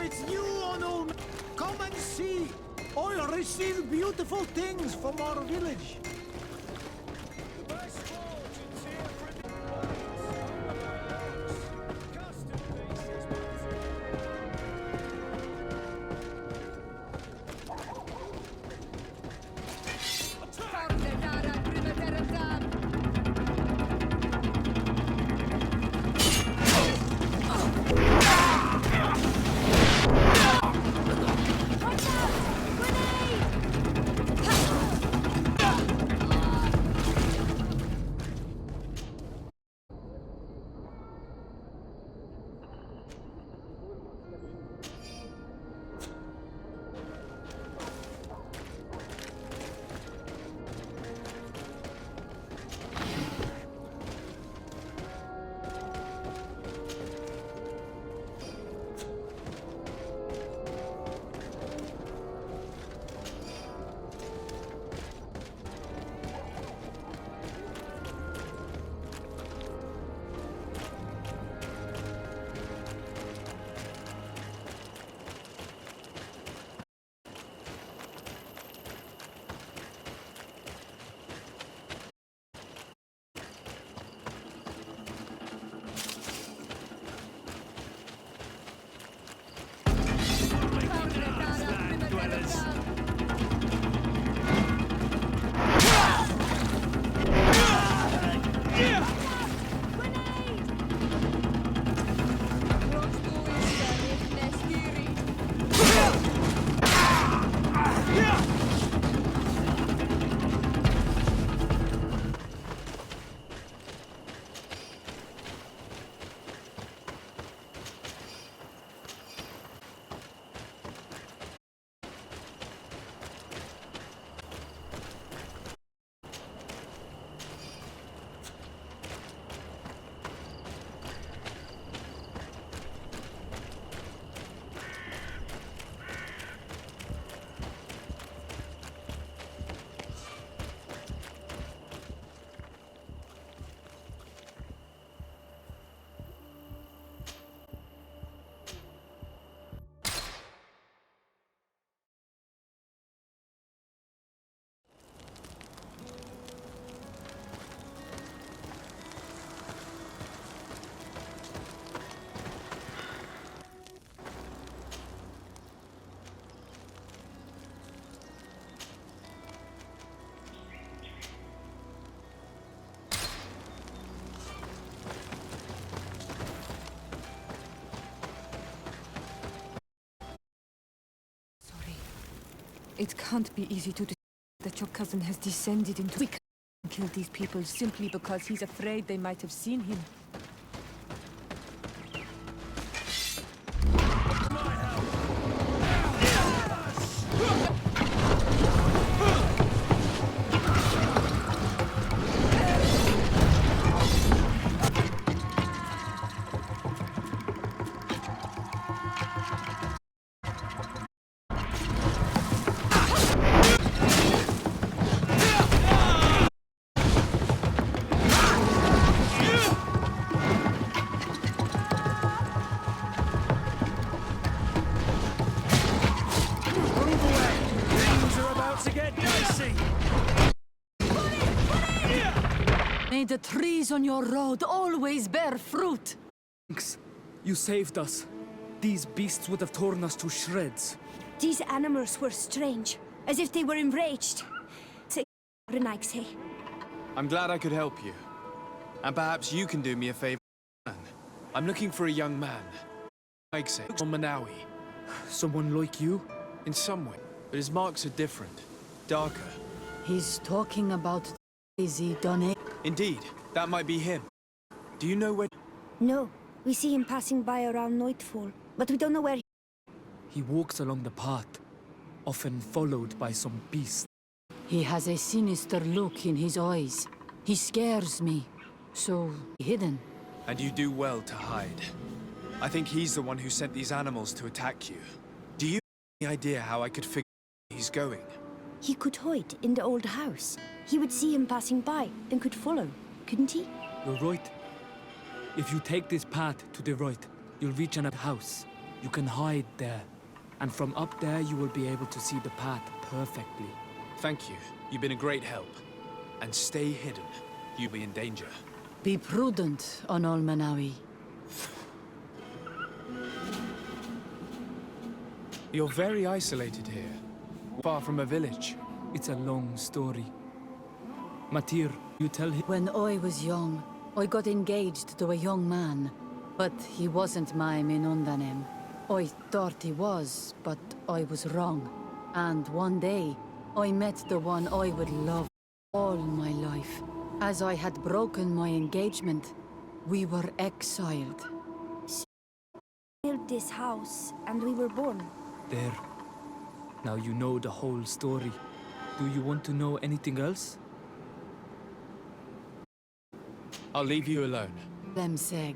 It's you, Ono! Come and see! I'll receive beautiful things from our village. It can't be easy to decide that your cousin has descended into... We can't kill these people simply because he's afraid they might have seen him. May the trees on your road always bear fruit. Thanks. You saved us. These beasts would have torn us to shreds. These animals were strange, as if they were enraged. I'm glad I could help you. And perhaps you can do me a favor. I'm looking for a young man. From Manawi. Someone like you? In some way. But his marks are different. Darker. He's talking about Izzy Donne. Indeed. That might be him. Do you know where... No, we see him passing by around nightfall, but we don't know where he... He walks along the path, often followed by some beast. He has a sinister look in his eyes. He scares me. So, hidden. And you do well to hide. I think he's the one who sent these animals to attack you. Do you have any idea how I could figure where he's going? He could hide in the old house. He would see him passing by and could follow, couldn't he? You're right. If you take this path to the right, you'll reach an house. You can hide there. And from up there, you will be able to see the path perfectly. Thank you. You've been a great help. And stay hidden. You'll be in danger. Be prudent on Ol Manawi. You're very isolated here. Far from a village. It's a long story. Matir, you tell him. When I was young, I got engaged to a young man. But he wasn't my Minundanem. I thought he was, but I was wrong. And one day, I met the one I would love all my life. As I had broken my engagement, we were exiled. Built this house, and we were born. There. Now you know the whole story. Do you want to know anything else? I'll leave you alone. Lemseg.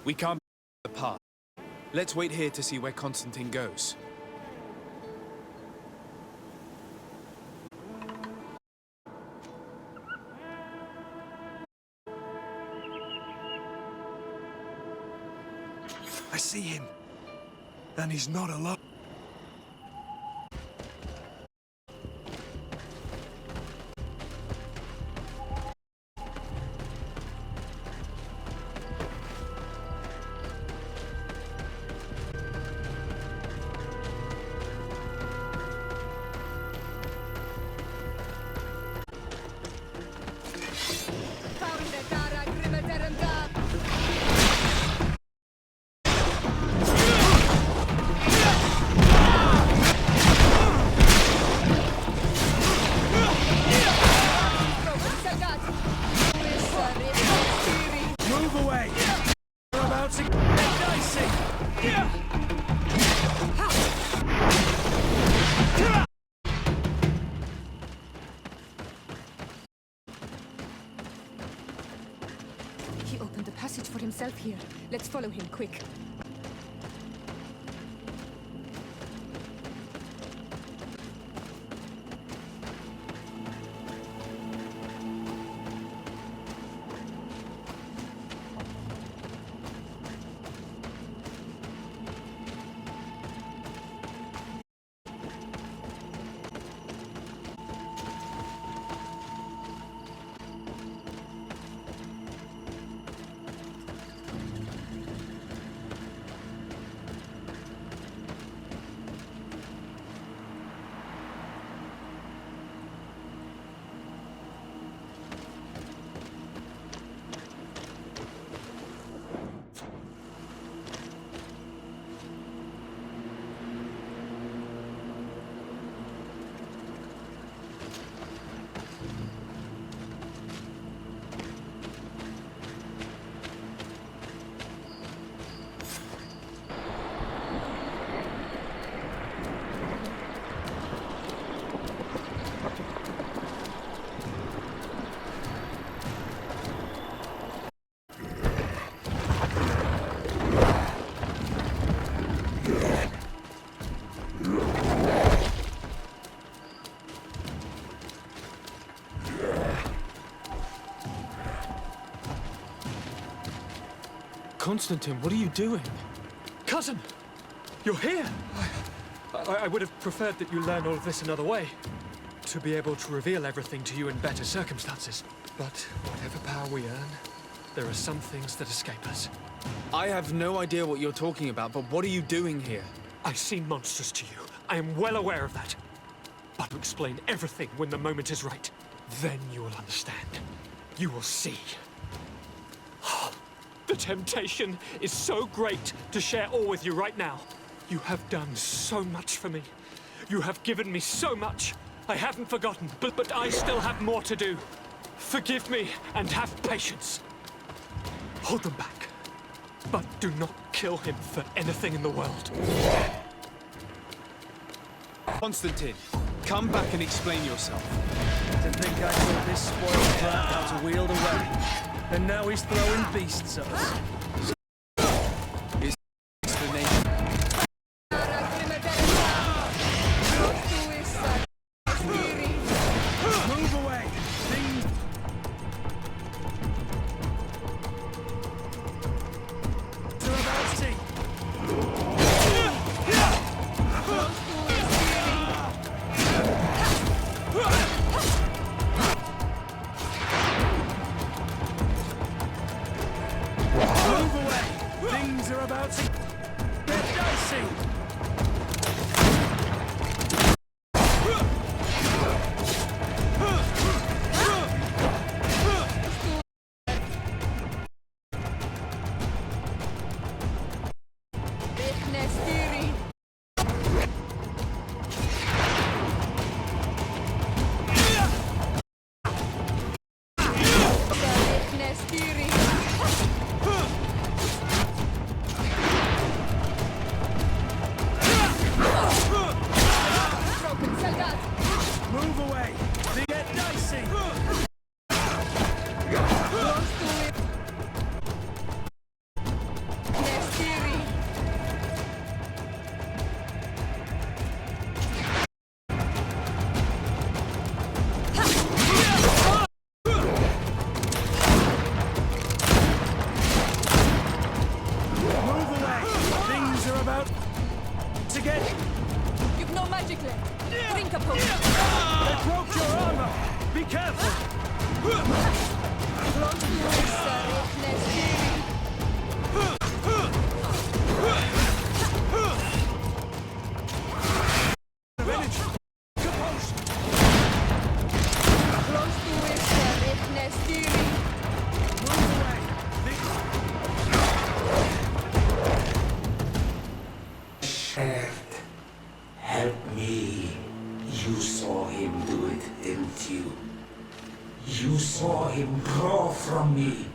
We can't the path. Let's wait here to see where Constantine goes. I see him. And he's not alone. Move away! We're about to get dicey! He opened a passage for himself here. Let's follow him, quick. Constantine, what are you doing? Cousin! You're here! I would have preferred that you learn all of this another way. To be able to reveal everything to you in better circumstances. But whatever power we earn, there are some things that escape us. I have no idea what you're talking about, but what are you doing here? I seem monstrous to you. I am well aware of that. But to explain everything when the moment is right. Then you will understand. You will see. The temptation is so great to share all with you right now. You have done so much for me. You have given me so much. I haven't forgotten, but I still have more to do. Forgive me and have patience. Hold them back. But do not kill him for anything in the world. Constantine, come back and explain yourself. To think I taught this spoiled brat how to wield a weapon, and now he's throwing beasts at us. His explanation. Move away! Things... are about to see. Move away! Things are about to get dicey! Move away! They get dicey! Move away! Things are about to get... You've no magic left. Drink a potion. They broke your armor! Be careful! Energy! Composed! Move away! Shared. Help me. You saw him do it, didn't you? You saw him draw from me,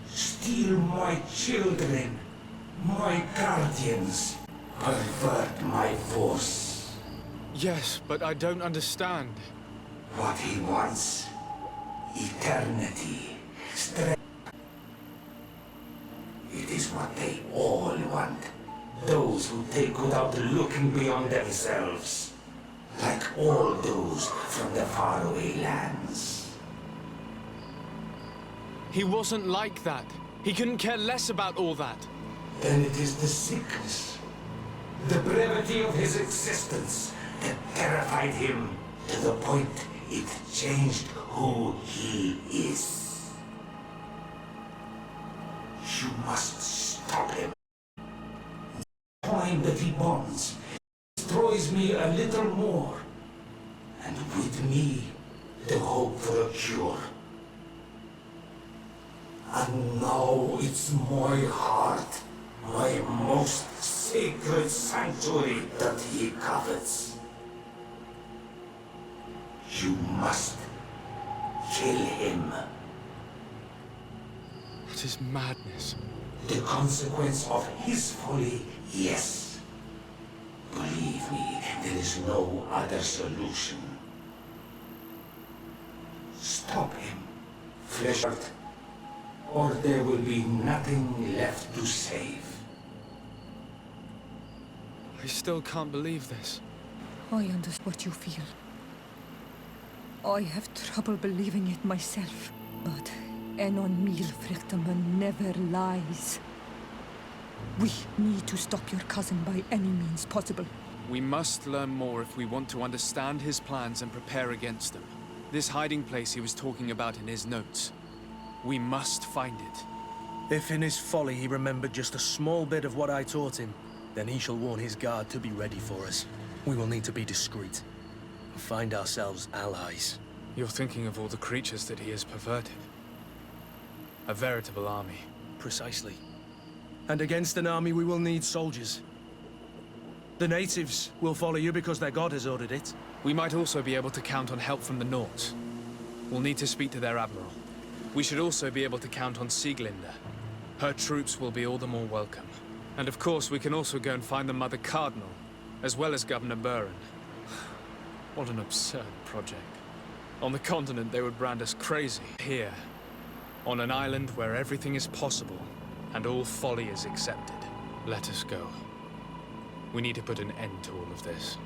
steal my children, my guardians, pervert my force. Yes, but I don't understand. What he wants, eternity, strength. It is what they all want. Those who take without looking beyond themselves. Like all those from the faraway lands. He wasn't like that. He couldn't care less about all that. Then it is the sickness, the brevity of his existence that terrified him to the point it changed who he is. You must stop him. The point that he bonds destroys me a little more, and with me, the hope for a cure. And now it's my heart, my most sacred sanctuary that he covets. You must kill him. That is madness. The consequence of his folly, yes. Believe me, there is no other solution. Stop him, flesh out, or there will be nothing left to save. I still can't believe this. I understand what you feel. I have trouble believing it myself. But Enon Mil Frichtaman never lies. We need to stop your cousin by any means possible. We must learn more if we want to understand his plans and prepare against them. This hiding place he was talking about in his notes. We must find it. If in his folly he remembered just a small bit of what I taught him, then he shall warn his guard to be ready for us. We will need to be discreet and find ourselves allies. You're thinking of all the creatures that he has perverted. A veritable army. Precisely. And against an army we will need soldiers. The natives will follow you because their god has ordered it. We might also be able to count on help from the Nords. We'll need to speak to their admiral. We should also be able to count on Sieglinde. Her troops will be all the more welcome. And of course, we can also go and find the Mother Cardinal, as well as Governor Buren. What an absurd project. On the continent, they would brand us crazy. Here, on an island where everything is possible, and all folly is accepted. Let us go. We need to put an end to all of this.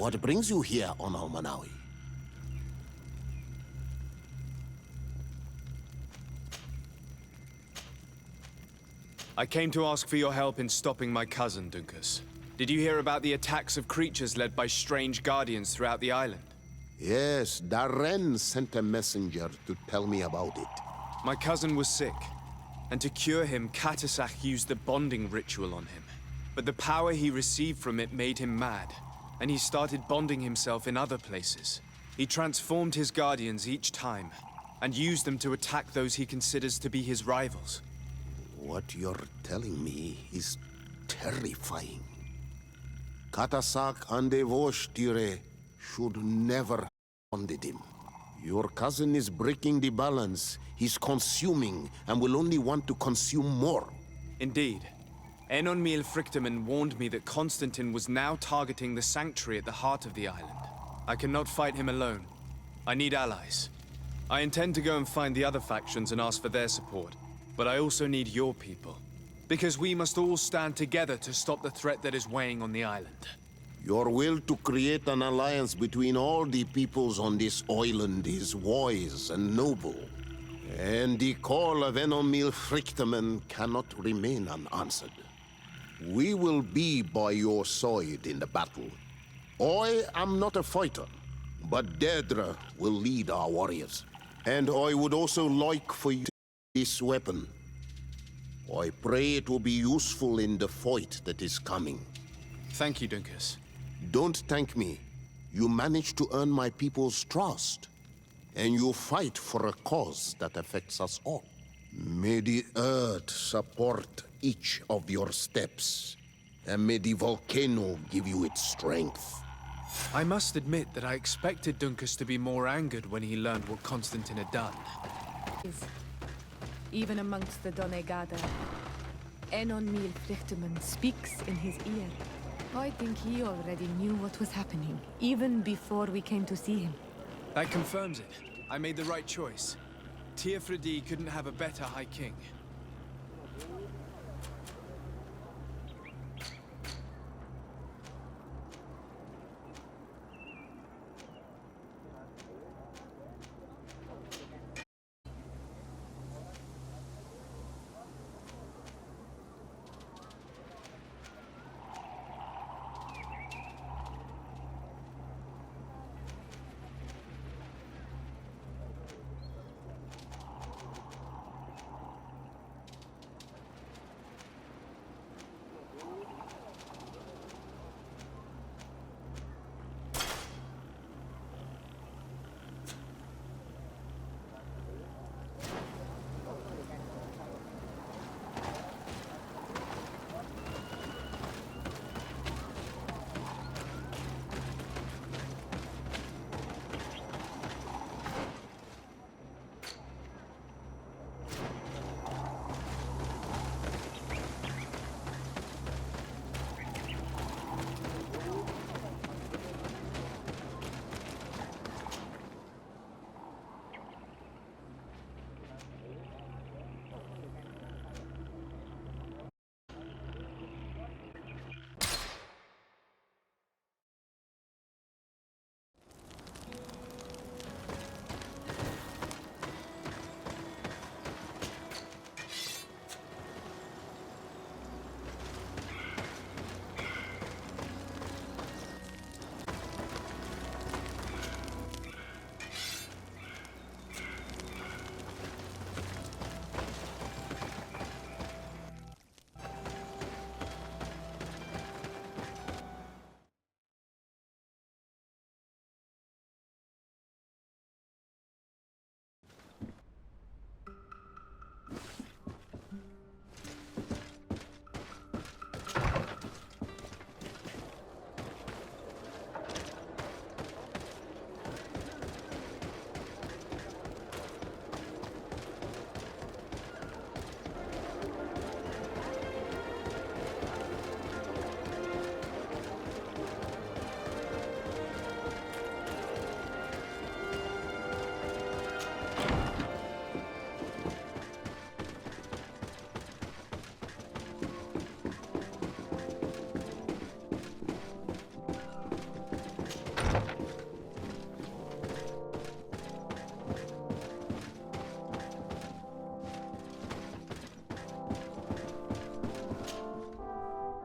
What brings you here on Manawi? I came to ask for your help in stopping my cousin, Dunkus. Did you hear about the attacks of creatures led by strange guardians throughout the island? Yes, Darren sent a messenger to tell me about it. My cousin was sick, and to cure him, Katasak used the bonding ritual on him. But the power he received from it made him mad, and he started bonding himself in other places. He transformed his guardians each time, and used them to attack those he considers to be his rivals. What you're telling me is terrifying. Katasak and Devosh Teer should never have bonded him. Your cousin is breaking the balance. He's consuming, and will only want to consume more. Indeed. Enonmil Frichtemann warned me that Constantine was now targeting the sanctuary at the heart of the island. I cannot fight him alone. I need allies. I intend to go and find the other factions and ask for their support. But I also need your people. Because we must all stand together to stop the threat that is weighing on the island. Your will to create an alliance between all the peoples on this island is wise and noble. And the call of Enonmil Frichtemann cannot remain unanswered. We will be by your side in the battle. I am not a fighter, but Deirdre will lead our warriors. And I would also like for you to use this weapon. I pray it will be useful in the fight that is coming. Thank you, Dunkus. Don't thank me. You managed to earn my people's trust. And you fight for a cause that affects us all. May the earth support each of your steps. And may the volcano give you its strength. I must admit that I expected Dunkus to be more angered when he learned what Constantine had done. Even amongst the Donegada, Enonmil Frichtemann speaks in his ear. I think he already knew what was happening, even before we came to see him. That confirms it. I made the right choice. Teer fradee couldn't have a better High King.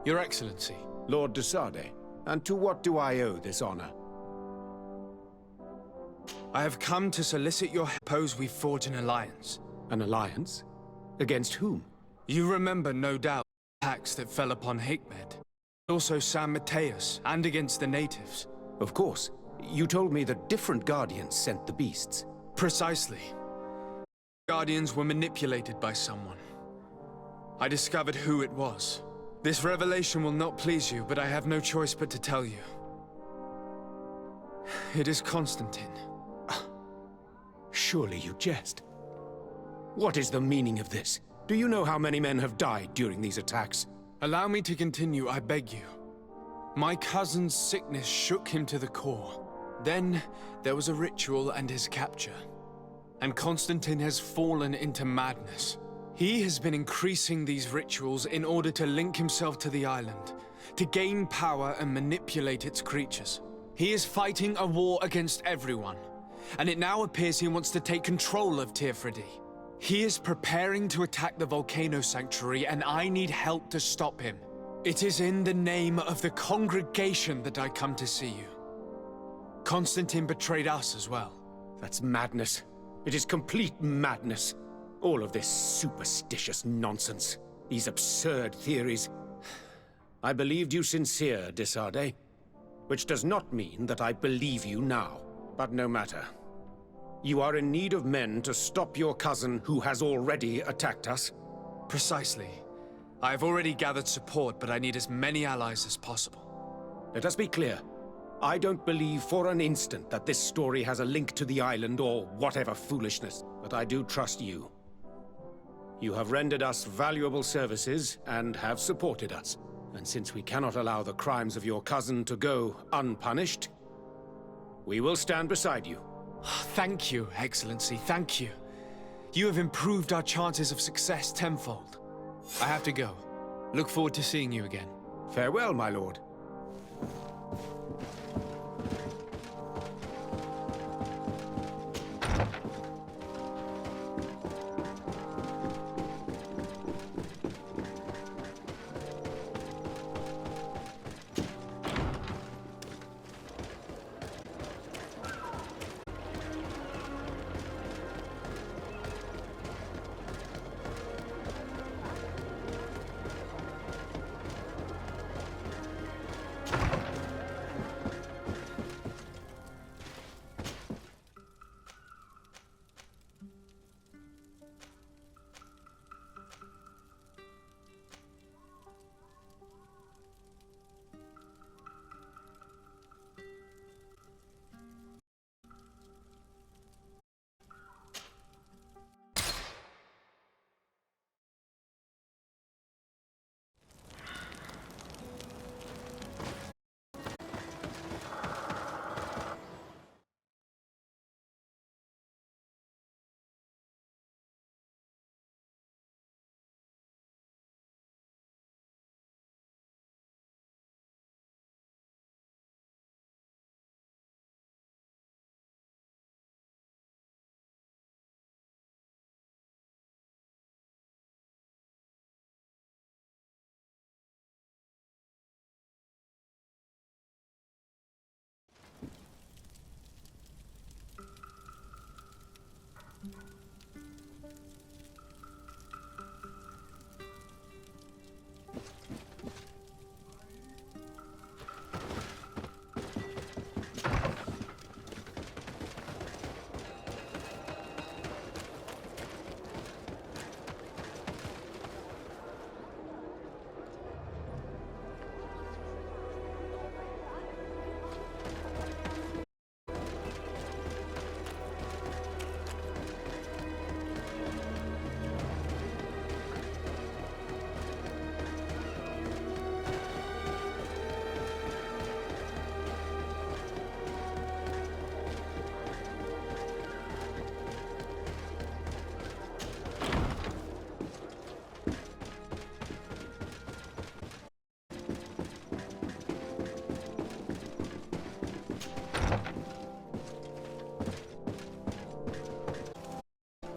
Your Excellency. Lord de Sade, and to what do I owe this honor? I have come to solicit your help. Suppose we forge an alliance. An alliance? Against whom? You remember, no doubt, the attacks that fell upon Hikmed. Also San Mateus, and against the natives. Of course. You told me that different Guardians sent the beasts. Precisely. Guardians were manipulated by someone. I discovered who it was. This revelation will not please you, but I have no choice but to tell you. It is Constantine. Surely you jest. What is the meaning of this? Do you know how many men have died during these attacks? Allow me to continue, I beg you. My cousin's sickness shook him to the core. Then, there was a ritual and his capture. And Constantine has fallen into madness. He has been increasing these rituals in order to link himself to the island, to gain power and manipulate its creatures. He is fighting a war against everyone, and it now appears he wants to take control of Teer. He is preparing to attack the volcano sanctuary, and I need help to stop him. It is in the name of the congregation that I come to see you. Constantine betrayed us as well. That's madness. It is complete madness. All of this superstitious nonsense. These absurd theories. I believed you sincere, de Sardet. Which does not mean that I believe you now. But no matter. You are in need of men to stop your cousin who has already attacked us? Precisely. I have already gathered support, but I need as many allies as possible. Let us be clear. I don't believe for an instant that this story has a link to the island or whatever foolishness, but I do trust you. You have rendered us valuable services and have supported us. And since we cannot allow the crimes of your cousin to go unpunished, we will stand beside you. Thank you, Excellency, thank you. You have improved our chances of success tenfold. I have to go. Look forward to seeing you again. Farewell, my lord.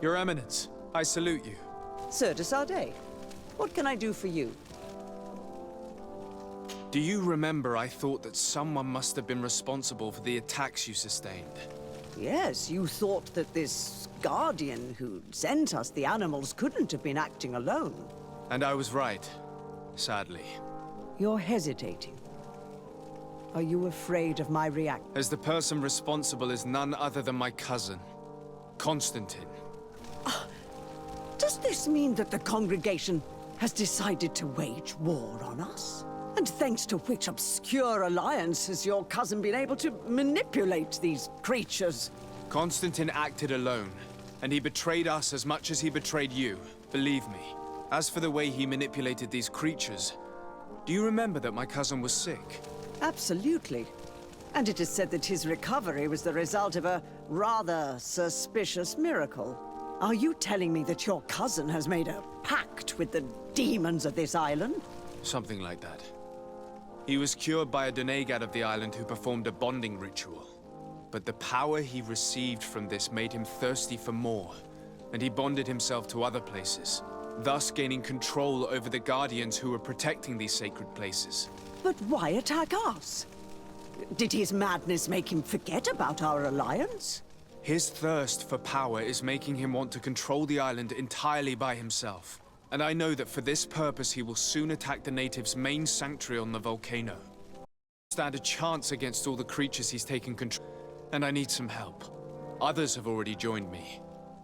Your Eminence, I salute you. Sir de Sardet, what can I do for you? Do you remember I thought that someone must have been responsible for the attacks you sustained? Yes, you thought that this guardian who sent us the animals couldn't have been acting alone. And I was right, sadly. You're hesitating. Are you afraid of my reaction? As the person responsible is none other than my cousin, Constantine. Does this mean that the congregation has decided to wage war on us? And thanks to which obscure alliance has your cousin been able to manipulate these creatures? Constantine acted alone, and he betrayed us as much as he betrayed you, believe me. As for the way he manipulated these creatures, do you remember that my cousin was sick? Absolutely. And it is said that his recovery was the result of a rather suspicious miracle. Are you telling me that your cousin has made a pact with the demons of this island? Something like that. He was cured by a denegad of the island who performed a bonding ritual. But the power he received from this made him thirsty for more, and he bonded himself to other places, thus gaining control over the guardians who were protecting these sacred places. But why attack us? Did his madness make him forget about our alliance? His thirst for power is making him want to control the island entirely by himself. And I know that for this purpose he will soon attack the natives' main sanctuary on the volcano. Stand a chance against all the creatures he's taken control. And I need some help. Others have already joined me.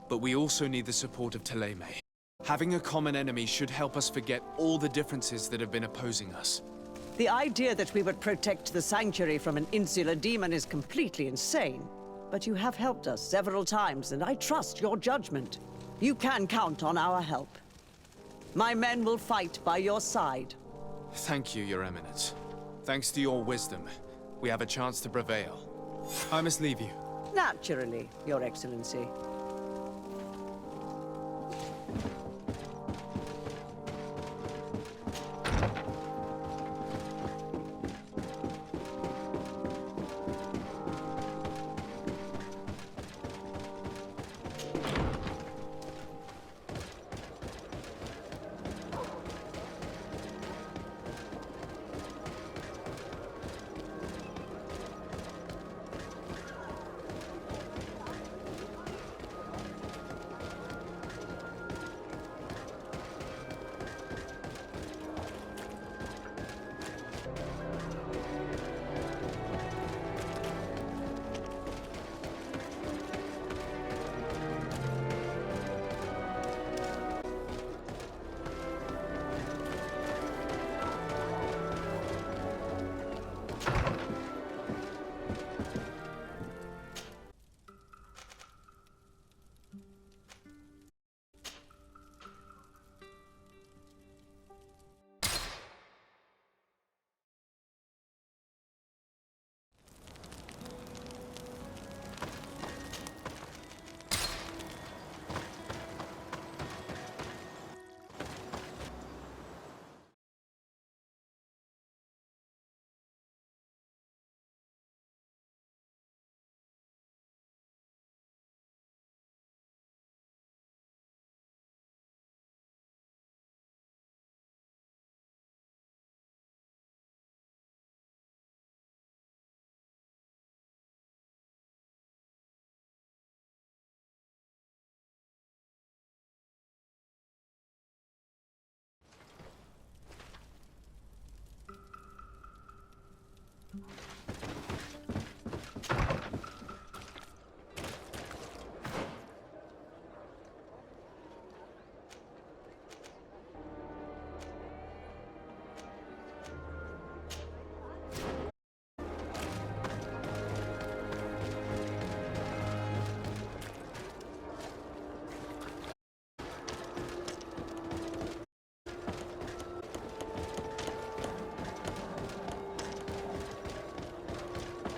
But we also need the support of Teleme. Having a common enemy should help us forget all the differences that have been opposing us. The idea that we would protect the sanctuary from an insular demon is completely insane. But you have helped us several times, and I trust your judgment. You can count on our help. My men will fight by your side. Thank you, Your Eminence. Thanks to your wisdom, we have a chance to prevail. I must leave you. Naturally, Your Excellency.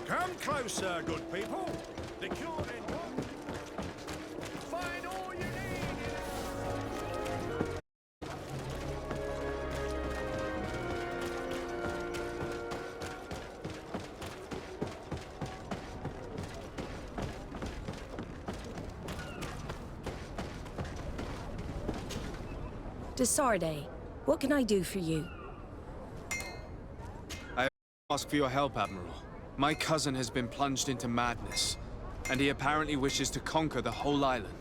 Come closer, good people. The cure in find all you need. Desarde, what can I do for you? I ask for your help, Admiral. My cousin has been plunged into madness. and he apparently wishes to conquer the whole island.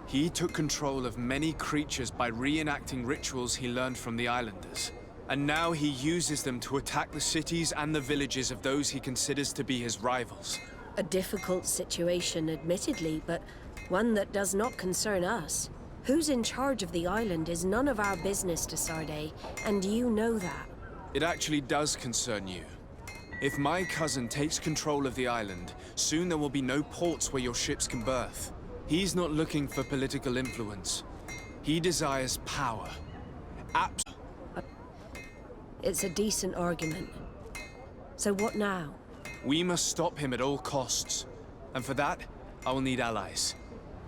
He took control of many creatures by reenacting rituals he learned from the islanders. And now he uses them to attack the cities and the villages of those he considers to be his rivals. A difficult situation, admittedly, but one that does not concern us. Who's in charge of the island is none of our business, Desarde, and you know that. It actually does concern you. If my cousin takes control of the island, soon there will be no ports where your ships can berth. He's not looking for political influence. He desires power. It's a decent argument. So what now? We must stop him at all costs. And for that, I will need allies.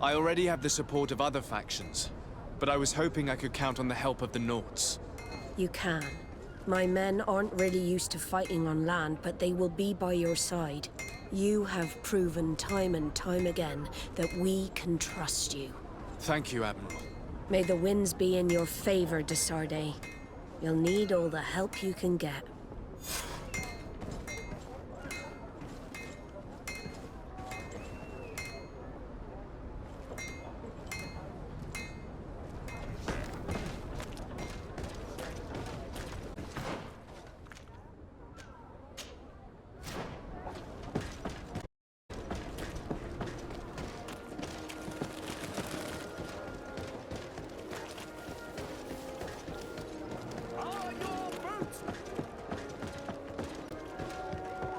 I already have the support of other factions, but I was hoping I could count on the help of the Nauts. You can. My men aren't really used to fighting on land, but they will be by your side. You have proven time and time again that we can trust you. Thank you, Admiral. May the winds be in your favor, Desarde. You'll need all the help you can get.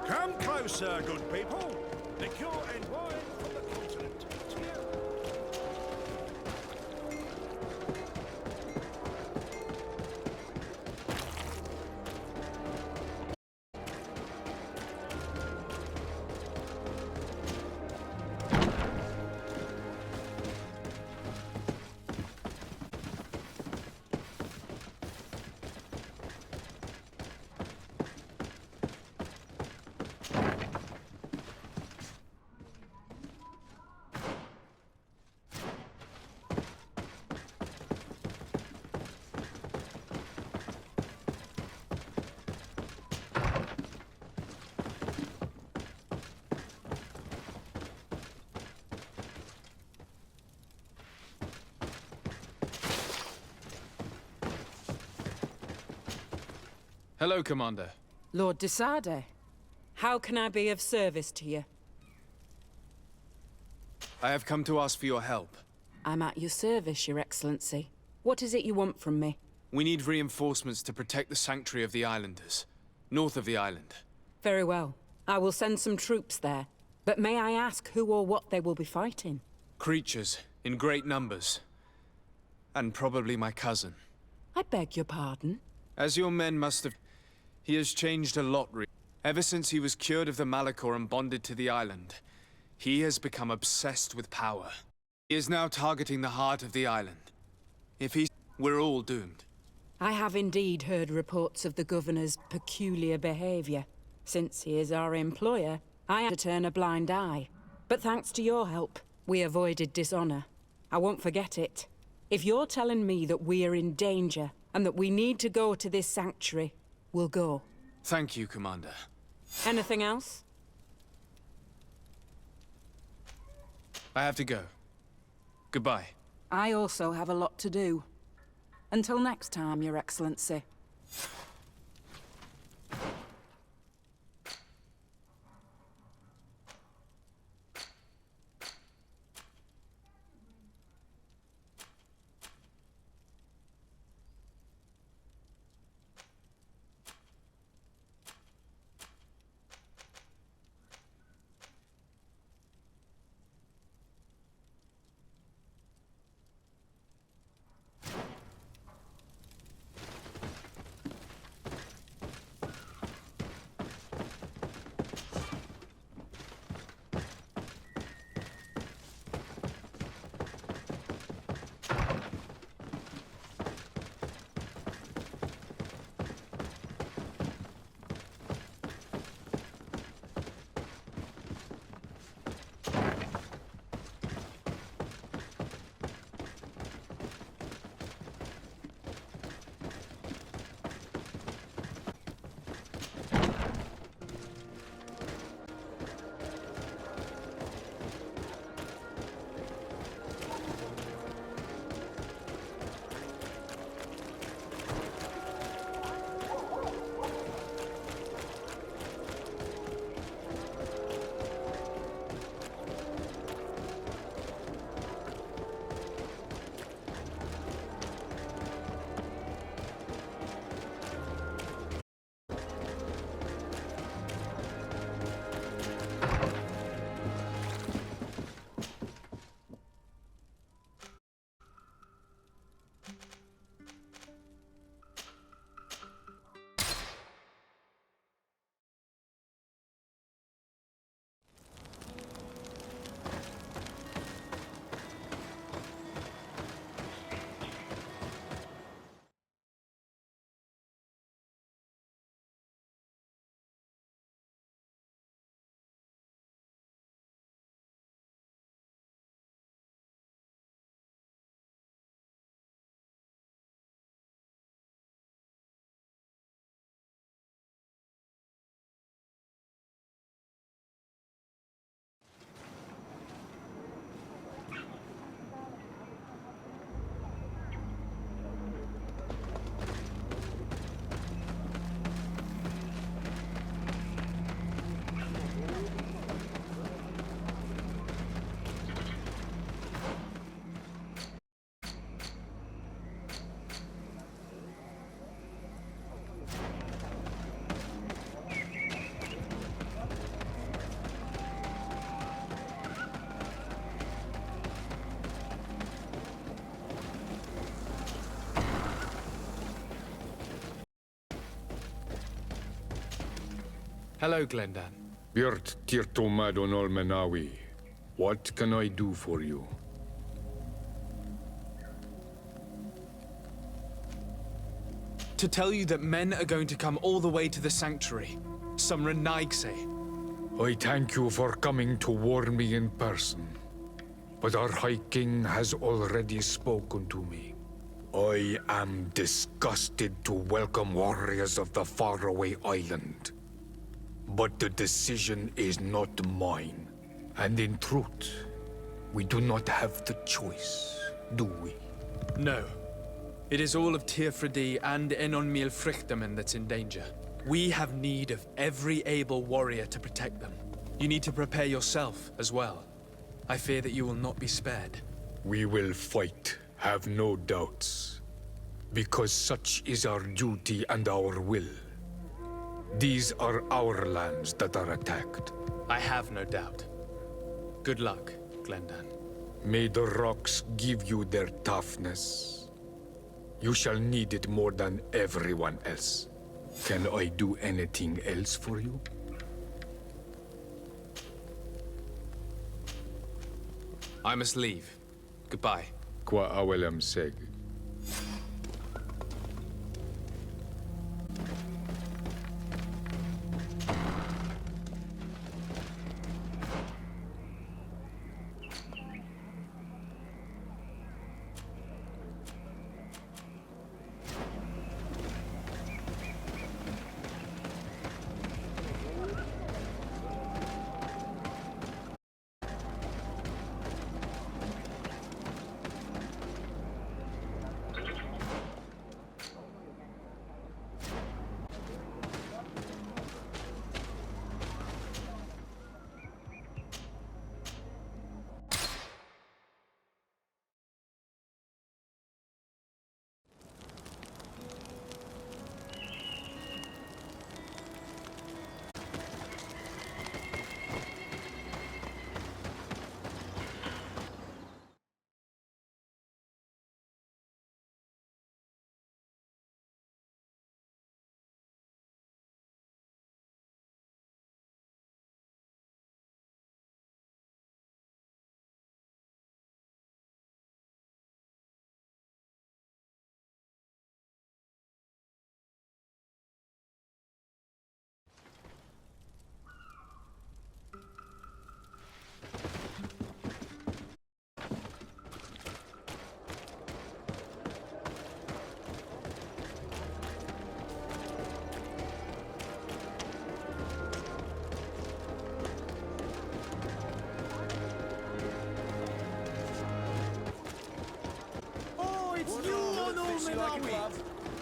Come closer, good people. Liqueur and wine from the continent. Teer. Hello, Commander. Lord Desarde, how can I be of service to you? I have come to ask for your help. I'm at your service, Your Excellency. What is it you want from me? We need reinforcements to protect the sanctuary of the islanders, north of the island. Very well. I will send some troops there. But may I ask who or what they will be fighting? Creatures, in great numbers. And probably my cousin. I beg your pardon? As your men must have... He has changed a lot, ever since he was cured of the Malachor and bonded to the island. He has become obsessed with power. He is now targeting the heart of the island. If he's... we're all doomed. I have indeed heard reports of the Governor's peculiar behavior. Since he is our employer, I had to turn a blind eye. But thanks to your help, we avoided dishonor. I won't forget it. If you're telling me that we are in danger, and that we need to go to this sanctuary, we'll go. Thank you, Commander. Anything else? I have to go. Goodbye. I also have a lot to do. Until next time, Your Excellency. Hello, Glendan. Birt Tirtomadon Olmenawi. What can I do for you? To tell you that men are going to come all the way to the sanctuary. Some Renaigse. I thank you for coming to warn me in person. But our High King has already spoken to me. I am disgusted to welcome warriors of the faraway island. But the decision is not mine. And in truth, we do not have the choice, do we? No. It is all of Teer Fradee and Enon Frichtemen that's in danger. We have need of every able warrior to protect them. You need to prepare yourself as well. I fear that you will not be spared. We will fight, have no doubts. Because such is our duty and our will. These are our lands that are attacked. I have no doubt. Good luck, Glendan. May the rocks give you their toughness. You shall need it more than everyone else. Can I do anything else for you? I must leave. Goodbye. Qua awelem seg.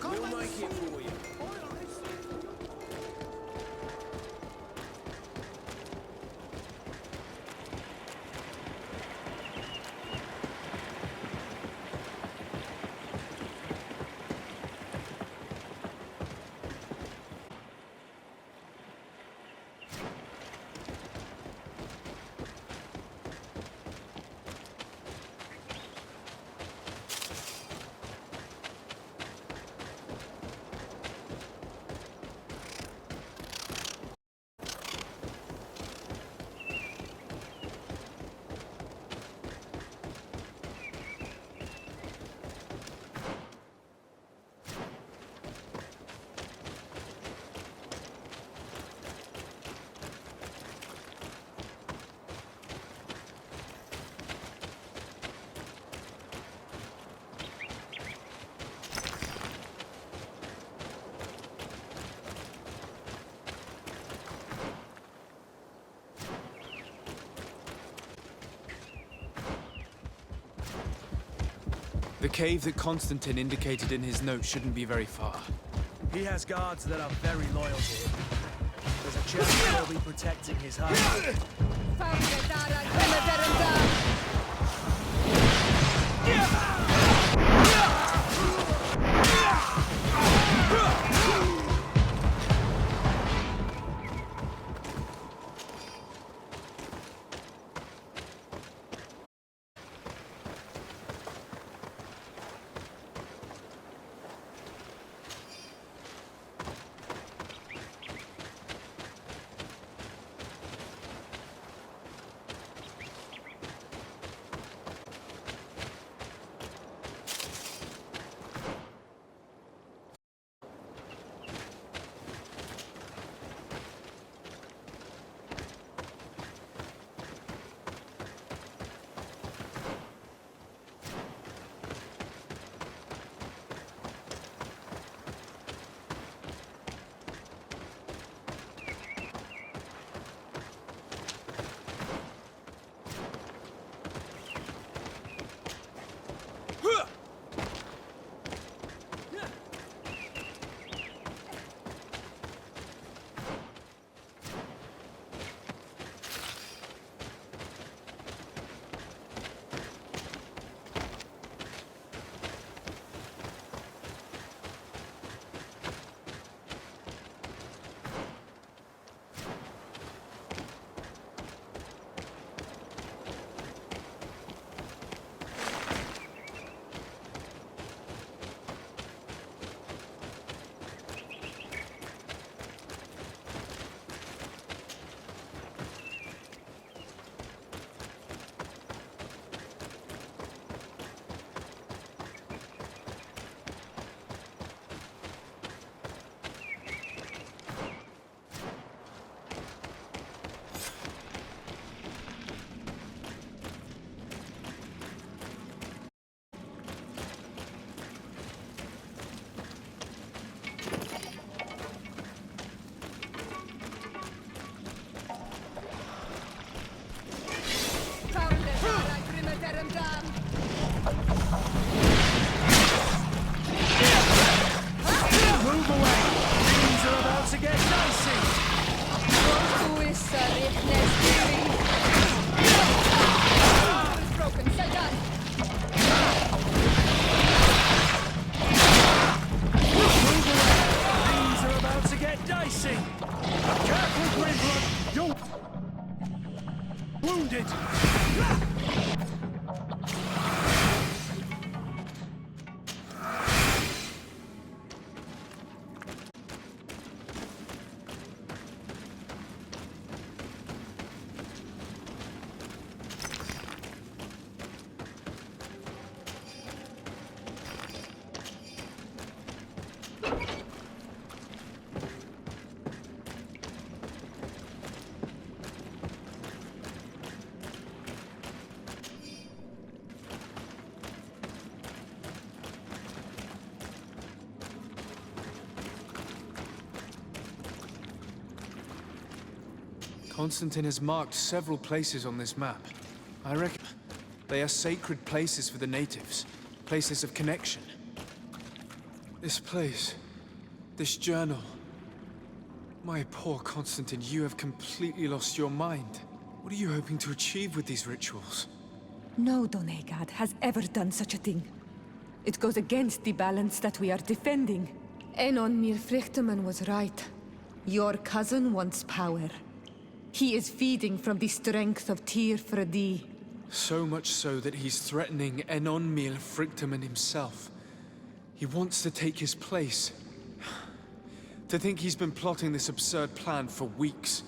We'll make it for you. The cave that Constantine indicated in his note shouldn't be very far. He has guards that are very loyal to him. There's a chance they'll be protecting his home. Careful, Greenblood! You're wounded! Constantine has marked several places on this map. I reckon they are sacred places for the natives, places of connection. This place, this journal. My poor Constantine, you have completely lost your mind. What are you hoping to achieve with these rituals? No Donegad has ever done such a thing. It goes against the balance that we are defending. Enon Mirfrichteman was right. Your cousin wants power. He is feeding from the strength of Teer Fradee. So much so that he's threatening Enon Mirfrichteman himself. He wants to take his place. To think he's been plotting this absurd plan for weeks.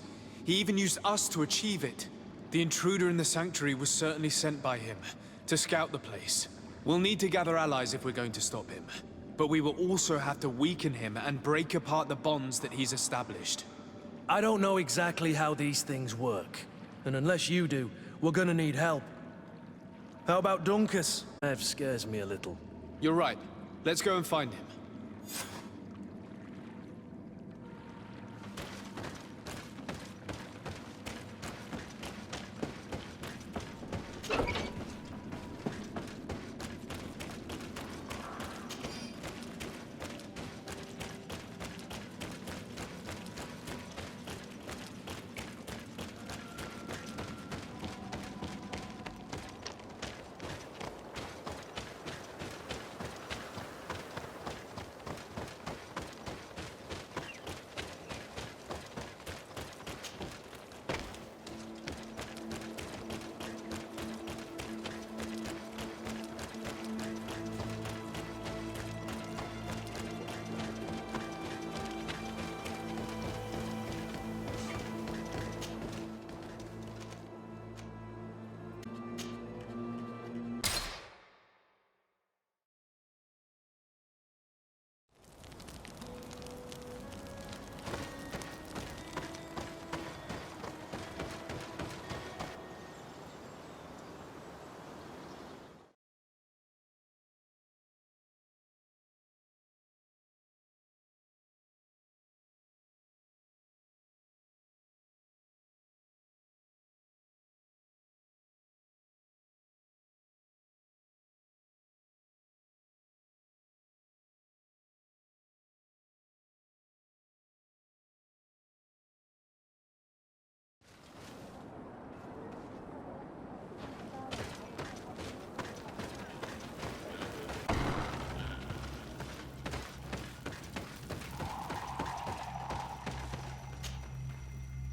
He even used us to achieve it. The intruder in the sanctuary was certainly sent by him, to scout the place. We'll need to gather allies if we're going to stop him. But we will also have to weaken him and break apart the bonds that he's established. I don't know exactly how these things work. And unless you do, we're gonna need help. How about Dunkus? That scares me a little. You're right. Let's go and find him.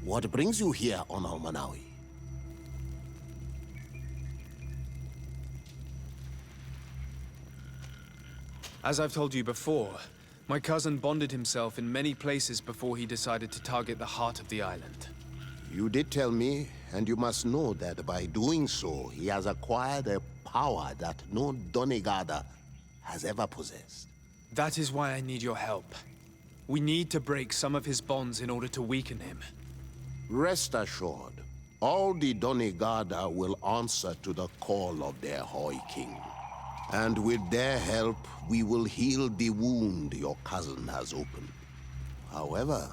What brings you here on Almanawi? As I've told you before, my cousin bonded himself in many places before he decided to target the heart of the island. You did tell me, and you must know that by doing so, he has acquired a power that no Donegada has ever possessed. That is why I need your help. We need to break some of his bonds in order to weaken him. Rest assured, all the Donegada will answer to the call of their Hoi King. And with their help, we will heal the wound your cousin has opened. However,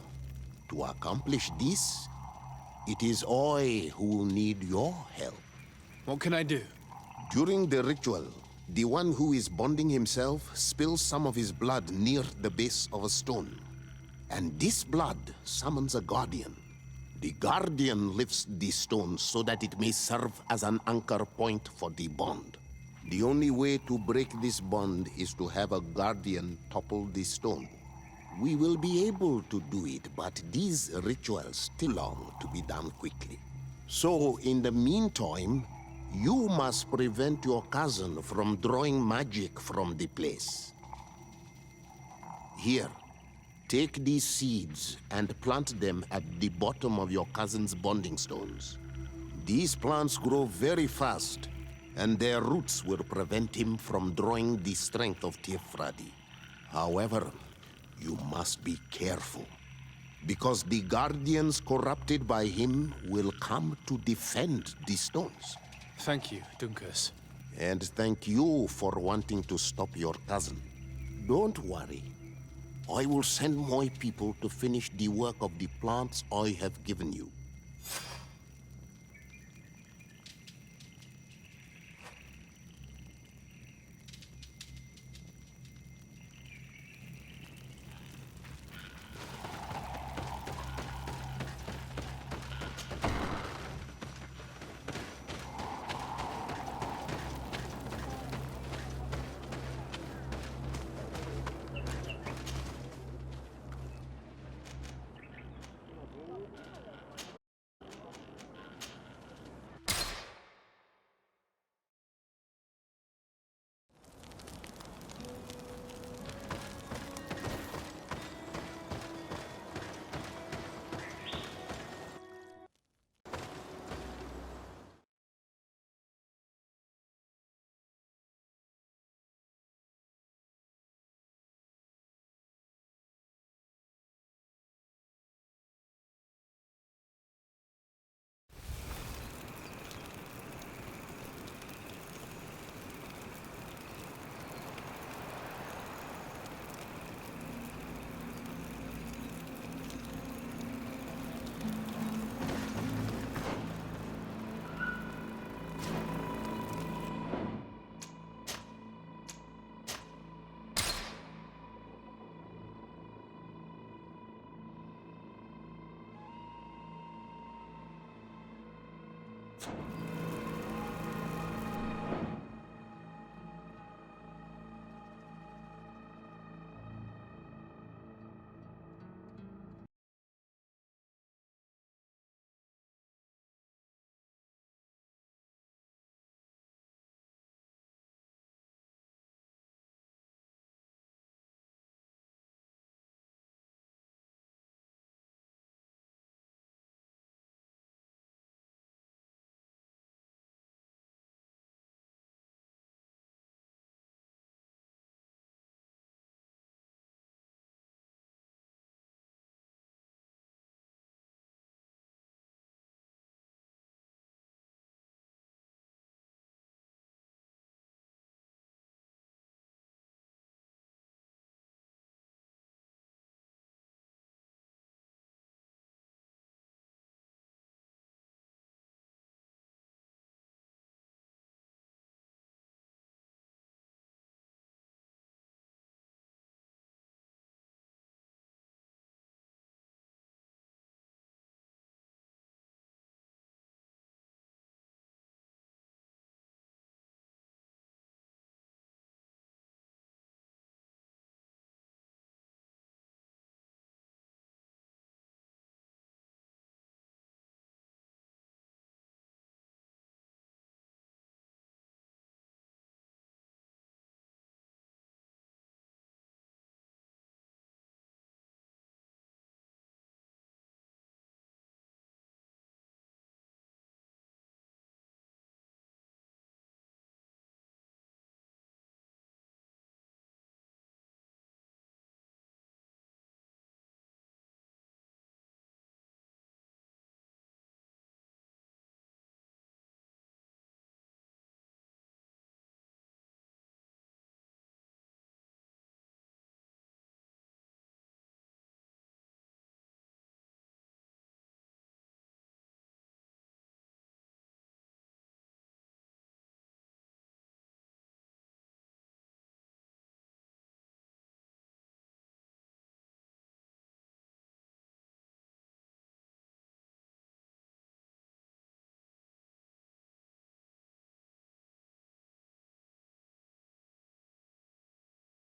to accomplish this, it is I who will need your help. What can I do? During the ritual, the one who is bonding himself spills some of his blood near the base of a stone. And this blood summons a guardian. The guardian lifts the stone so that it may serve as an anchor point for the bond. The only way to break this bond is to have a guardian topple the stone. we will be able to do it, but these rituals still long to be done quickly. So, in the meantime, you must prevent your cousin from drawing magic from the place. Here, take these seeds and plant them at the bottom of your cousin's bonding stones. These plants grow very fast, and their roots will prevent him from drawing the strength of teer fradee. However, you must be careful, because the guardians corrupted by him will come to defend the stones. Thank you, Dunkus. And thank you for wanting to stop your cousin. Don't worry. I will send my people to finish the work of the plants I have given you.